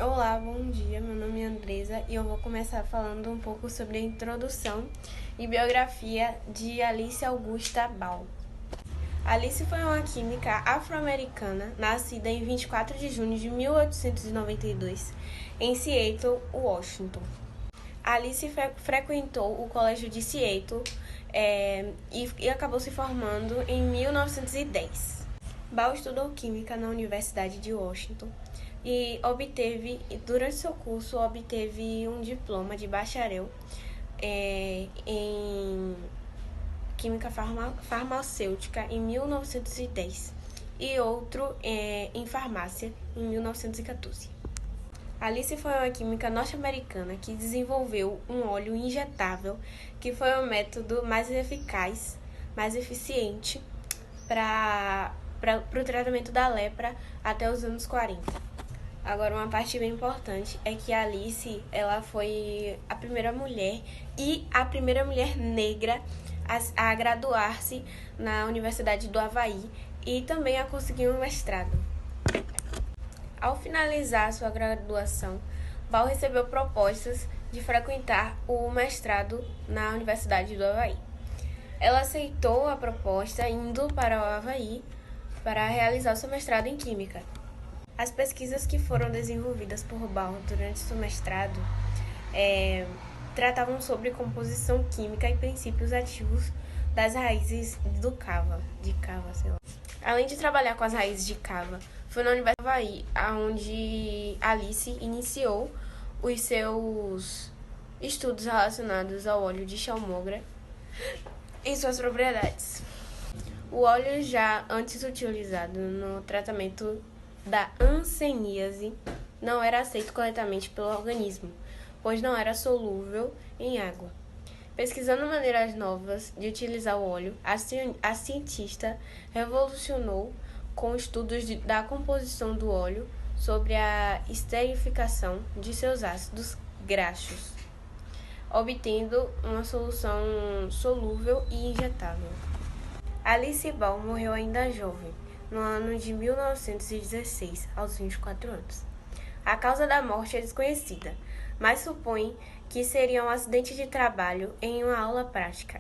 Olá, bom dia. Meu nome é Andresa e eu vou começar falando um pouco sobre a introdução e biografia de Alice Augusta Ball. Alice foi uma química afro-americana nascida em 24 de junho de 1892 em Seattle, Washington. Alice frequentou o colégio de Seattle e acabou se formando em 1910. Ball estudou química na Universidade de Washington e durante seu curso, obteve um diploma de bacharel em química farmacêutica em 1910 e outro em farmácia em 1914. Alice foi uma química norte-americana que desenvolveu um óleo injetável que foi o método mais eficaz, mais eficiente para o tratamento da lepra até os anos 40. Agora, uma parte bem importante é que a Alice, ela foi a primeira mulher e a primeira mulher negra a graduar-se na Universidade do Havaí e também a conseguir um mestrado. Ao finalizar sua graduação, Ball recebeu propostas de frequentar o mestrado na Universidade do Havaí. Ela aceitou a proposta indo para o Havaí para realizar seu mestrado em Química. As pesquisas que foram desenvolvidas por Ball durante seu mestrado tratavam sobre composição química e princípios ativos das raízes de cava. Além de trabalhar com as raízes de cava, foi na Universidade do Havaí onde Alice iniciou os seus estudos relacionados ao óleo de chalmogra e suas propriedades. O óleo já antes utilizado no tratamento da hanseníase não era aceito corretamente pelo organismo, pois não era solúvel em água. Pesquisando maneiras novas de utilizar o óleo, a cientista revolucionou com estudos da composição do óleo sobre a esterificação de seus ácidos graxos, obtendo uma solução solúvel e injetável. Alice Ball morreu ainda jovem, no ano de 1916, aos 24 anos. A causa da morte é desconhecida, mas supõe que seria um acidente de trabalho em uma aula prática,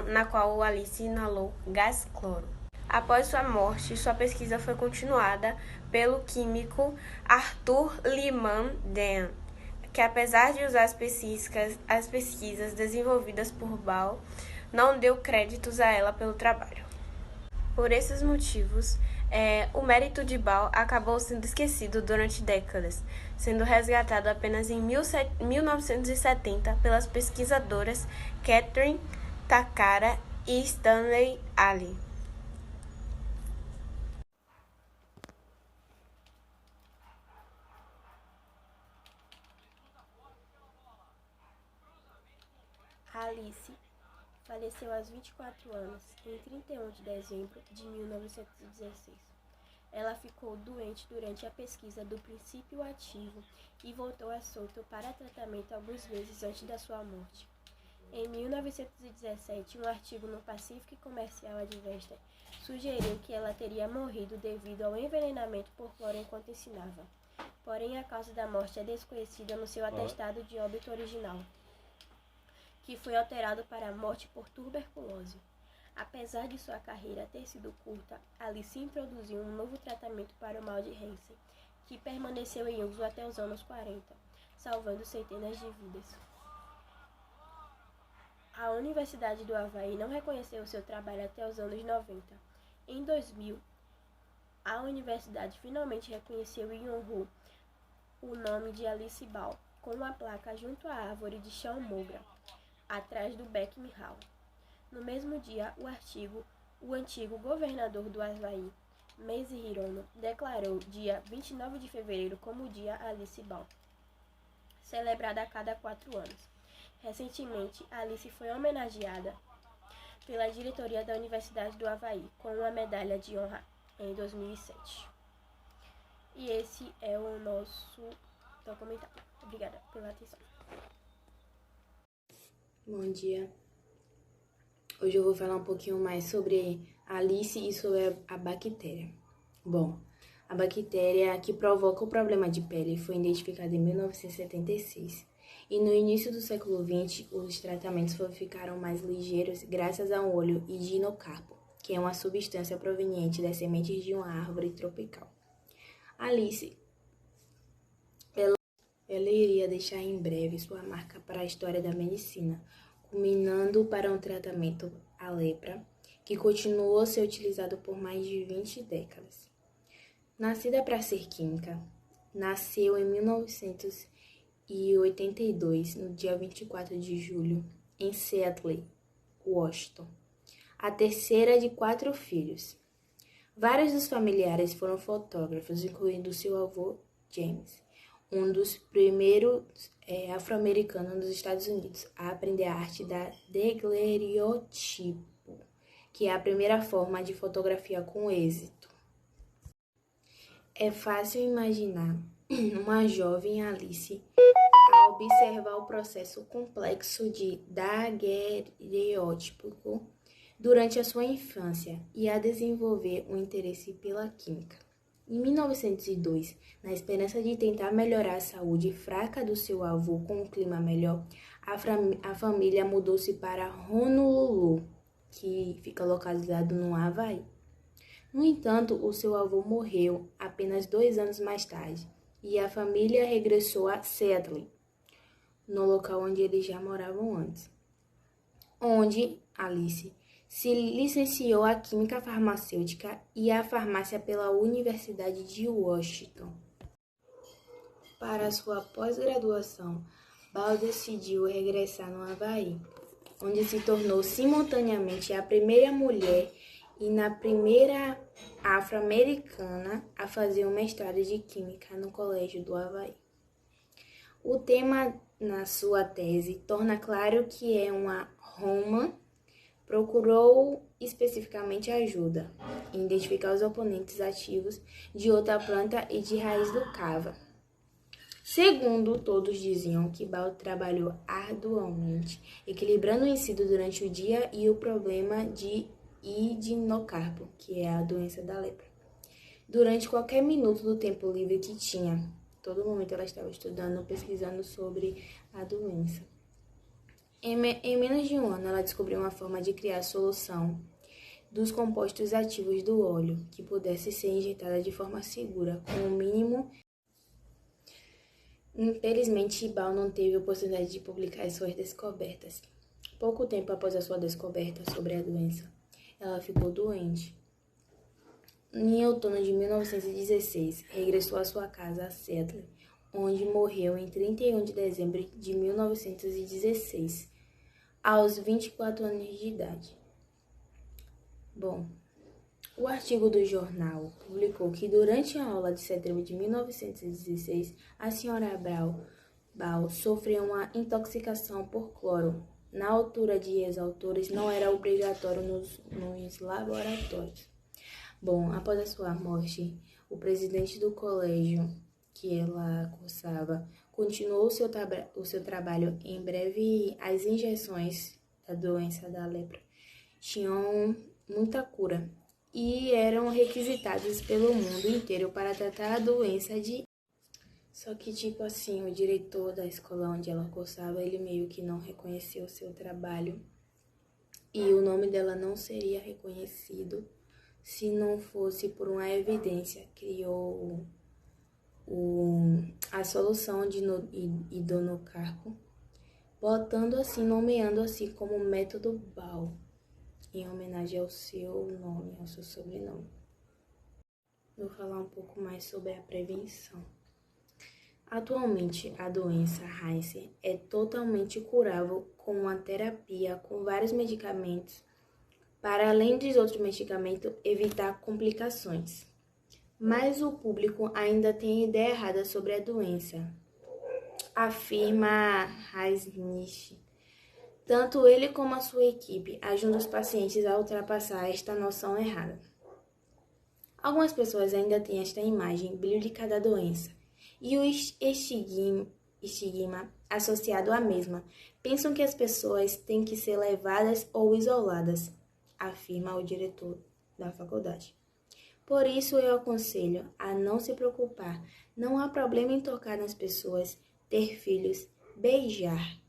na qual Alice inalou gás cloro. Após sua morte, sua pesquisa foi continuada pelo químico Arthur Lyman Dean, que apesar de usar as pesquisas desenvolvidas por Ball, não deu créditos a ela pelo trabalho. Por esses motivos, o mérito de Ball acabou sendo esquecido durante décadas, sendo resgatado apenas em 1970 pelas pesquisadoras Catherine Takara e Stanley Ali. Alice faleceu aos 24 anos, em 31 de dezembro de 1916. Ela ficou doente durante a pesquisa do princípio ativo e voltou a Seattle para tratamento alguns meses antes da sua morte. Em 1917, um artigo no Pacific Commercial Advertiser sugeriu que ela teria morrido devido ao envenenamento por cloro enquanto ensinava. Porém, a causa da morte é desconhecida no seu atestado de óbito original, que foi alterado para a morte por tuberculose. Apesar de sua carreira ter sido curta, Alice introduziu um novo tratamento para o mal de Hansen, que permaneceu em uso até os anos 40, salvando centenas de vidas. A Universidade do Havaí não reconheceu seu trabalho até os anos 90. Em 2000, a universidade finalmente reconheceu e honrou o nome de Alice Ball com uma placa junto à árvore de chalmogra, atrás do Beckman Hall. No mesmo dia, o antigo governador do Havaí, Mazie Hirono, declarou dia 29 de fevereiro como o Dia Alice Ball, celebrado a cada 4 anos. Recentemente, Alice foi homenageada pela diretoria da Universidade do Havaí com uma medalha de honra em 2007. E esse é o nosso documentário. Obrigada pela atenção. Bom dia. Hoje eu vou falar um pouquinho mais sobre Alice e sobre a bactéria. Bom, A bactéria que provoca o problema de pele foi identificada em 1976. E no início do século XX, os tratamentos ficaram mais ligeiros graças ao óleo hidinocarpo, que é uma substância proveniente das sementes de uma árvore tropical. Alice, ela iria deixar em breve sua marca para a história da medicina, culminando para um tratamento à lepra, que continuou a ser utilizado por mais de 20 décadas. Nascida para ser química, nasceu em 1982, no dia 24 de julho, em Seattle, Washington, a terceira de 4 filhos. Vários dos familiares foram fotógrafos, incluindo seu avô James, um dos primeiros afro-americanos dos Estados Unidos a aprender a arte da daguerreotipo, que é a primeira forma de fotografia com êxito. É fácil imaginar uma jovem Alice a observar o processo complexo de daguerreotipo durante a sua infância e a desenvolver um interesse pela química. Em 1902, na esperança de tentar melhorar a saúde fraca do seu avô com um clima melhor, a família mudou-se para Honolulu, que fica localizado no Havaí. No entanto, o seu avô morreu apenas 2 anos mais tarde e a família regressou a Seattle, no local onde eles já moravam antes, onde Alice se licenciou a Química Farmacêutica e a Farmácia pela Universidade de Washington. Para sua pós-graduação, Bal decidiu regressar no Havaí, onde se tornou simultaneamente a primeira mulher e na primeira afro-americana a fazer um mestrado de Química no Colégio do Havaí. O tema na sua tese torna claro que é uma Roma procurou especificamente ajuda em identificar os oponentes ativos de outra planta e de raiz do cava. Segundo, todos diziam que Bal trabalhou arduamente, equilibrando o ensino durante o dia e o problema de hidinocarpo, que é a doença da lepra, durante qualquer minuto do tempo livre que tinha. Todo momento ela estava estudando, pesquisando sobre a doença. Em menos de um ano, ela descobriu uma forma de criar solução dos compostos ativos do óleo, que pudesse ser injetada de forma segura, com o mínimo. Infelizmente, Bal não teve a oportunidade de publicar suas descobertas. Pouco tempo após a sua descoberta sobre a doença, ela ficou doente. Em outono de 1916, regressou à sua casa a Seattle, onde morreu em 31 de dezembro de 1916, aos 24 anos de idade. Bom, o artigo do jornal publicou que durante a aula de setembro de 1916, a senhora Bal sofreu uma intoxicação por cloro. Na altura de exautores, não era obrigatório nos laboratórios. Bom, após a sua morte, o presidente do colégio que ela cursava continuou o seu trabalho. Em breve, as injeções da doença da lepra tinham muita cura e eram requisitadas pelo mundo inteiro para tratar a doença de... Só que, o diretor da escola onde ela cursava, ele meio que não reconheceu o seu trabalho e o nome dela não seria reconhecido se não fosse por uma evidência. Criou a solução de hidinocarpo, nomeando assim como método Bal, em homenagem ao seu nome, ao seu sobrenome. Vou falar um pouco mais sobre a prevenção. Atualmente, a doença Hansen é totalmente curável com uma terapia com vários medicamentos, para além dos outros medicamentos, evitar complicações. Mas o público ainda tem ideia errada sobre a doença, afirma Reisnich. Tanto ele como a sua equipe ajudam os pacientes a ultrapassar esta noção errada. Algumas pessoas ainda têm esta imagem bíblica da doença e o estigma associado à mesma. Pensam que as pessoas têm que ser levadas ou isoladas, afirma o diretor da faculdade. Por isso eu aconselho a não se preocupar. Não há problema em tocar nas pessoas, ter filhos, beijar.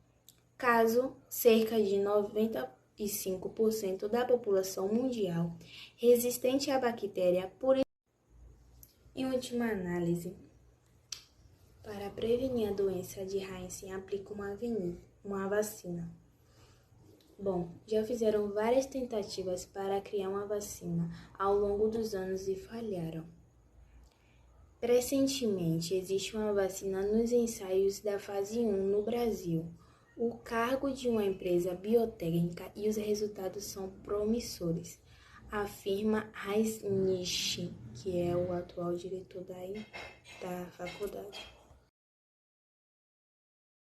Caso cerca de 95% da população mundial resistente à bactéria, em última análise, para prevenir a doença de Heinz, aplica uma vacina. Bom, já fizeram várias tentativas para criar uma vacina ao longo dos anos e falharam. Recentemente, existe uma vacina nos ensaios da fase 1 no Brasil, o cargo de uma empresa biotécnica e os resultados são promissores, afirma Heinz Nisch, que é o atual diretor da faculdade.